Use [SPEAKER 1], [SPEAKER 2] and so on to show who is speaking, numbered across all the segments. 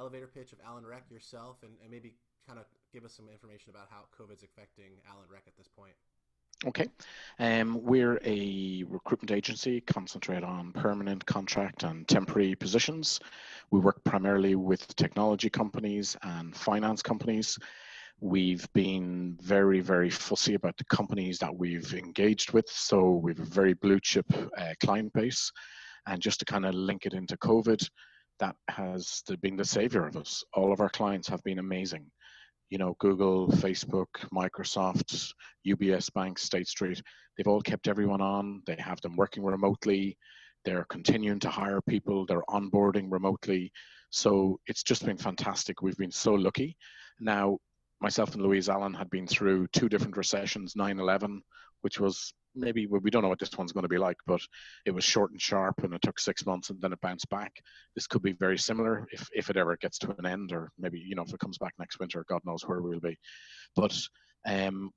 [SPEAKER 1] elevator pitch of Allen Rec yourself, and maybe kind of give us some information about how COVID's affecting Allen Rec at this point.
[SPEAKER 2] Okay. We're a recruitment agency, concentrate on permanent, contract, and temporary positions. We work primarily with technology companies and finance companies. We've been very, very fussy about the companies that we've engaged with. So we've a very blue chip client base. And just to kind of link it into COVID, that has been the savior of us. All of our clients have been amazing. You know, Google, Facebook, Microsoft, UBS Bank, State Street, they've all kept everyone on. They have them working remotely. They're continuing to hire people. They're onboarding remotely. So it's just been fantastic. We've been so lucky. Now, myself and Louise Allen had been through two different recessions, 9/11, which was maybe, well, we don't know what this one's going to be like, but it was short and sharp and it took 6 months and then it bounced back. This could be very similar if it ever gets to an end, or maybe, you know, if it comes back next winter, God knows where we'll be. But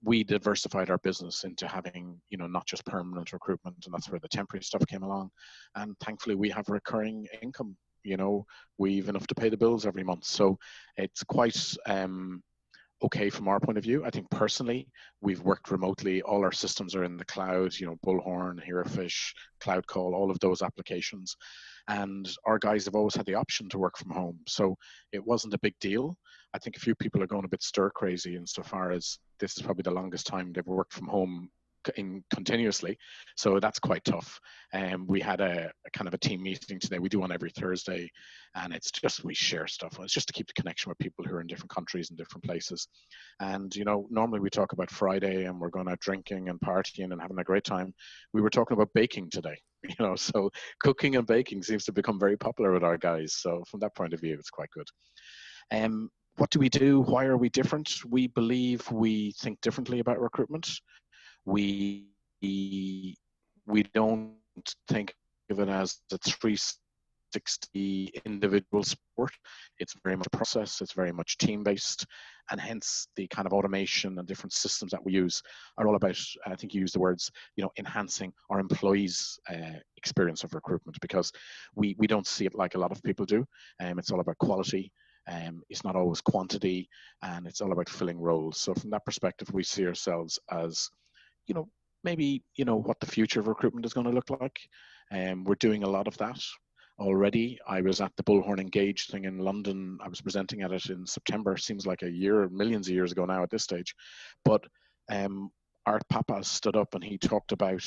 [SPEAKER 2] we diversified our business into having, you know, not just permanent recruitment, and that's where the temporary stuff came along. And thankfully we have recurring income. You know, we've enough to pay the bills every month. So it's quite okay from our point of view. I think personally, we've worked remotely. All our systems are in the cloud, you know, Bullhorn, Herefish, Cloud Call, all of those applications. And our guys have always had the option to work from home. So it wasn't a big deal. I think a few people are going a bit stir crazy insofar as this is probably the longest time they've worked from home continuously. So that's quite tough. We had a kind of a team meeting today. We do one every Thursday, and it's just, we share stuff. It's just to keep the connection with people who are in different countries and different places. And, you know, normally we talk about Friday and we're going out drinking and partying and having a great time. We were talking about baking today, you know, so cooking and baking seems to become very popular with our guys. So from that point of view, it's quite good. What do we do? Why are we different? We believe we think differently about recruitment. We don't think of it as a 360 individual sport. It's very much a process. It's very much team-based, and hence the kind of automation and different systems that we use are all about, I think you used the words, you know, enhancing our employees' experience of recruitment, because we don't see it like a lot of people do. It's all about quality. It's not always quantity, and it's all about filling roles. So from that perspective, we see ourselves as, you know, maybe, you know, what the future of recruitment is going to look like. We're doing a lot of that already. I was at the Bullhorn Engage thing in London. I was presenting at it in September. Seems like a year, millions of years ago now at this stage. But Art Papa stood up and he talked about,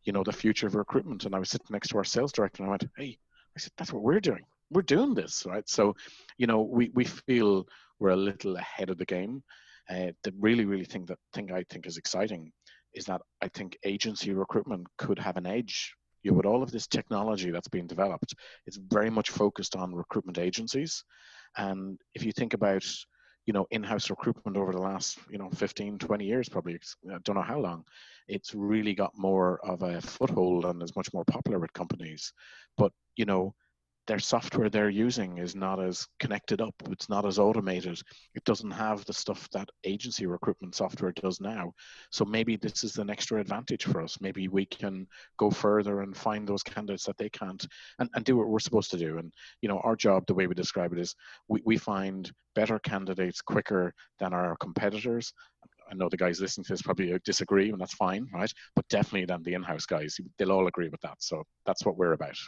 [SPEAKER 2] you know, the future of recruitment. And I was sitting next to our sales director and I went, hey, I said, that's what we're doing. We're doing this, right? So, you know, we feel we're a little ahead of the game. The really thing I think is exciting is that I think agency recruitment could have an edge. You know, with all of this technology that's being developed, it's very much focused on recruitment agencies. And if you think about, you know, in-house recruitment over the last, you know, 15, 20 years, probably, I don't know how long, it's really got more of a foothold and is much more popular with companies. But, you know, their software they're using is not as connected up. It's not as automated. It doesn't have the stuff that agency recruitment software does now. So maybe this is an extra advantage for us. Maybe we can go further and find those candidates that they can't, and do what we're supposed to do. And, you know, our job, the way we describe it is we find better candidates quicker than our competitors. I know the guys listening to this probably disagree, and that's fine, right? But definitely than the in-house guys. They'll all agree with that. So that's what we're about.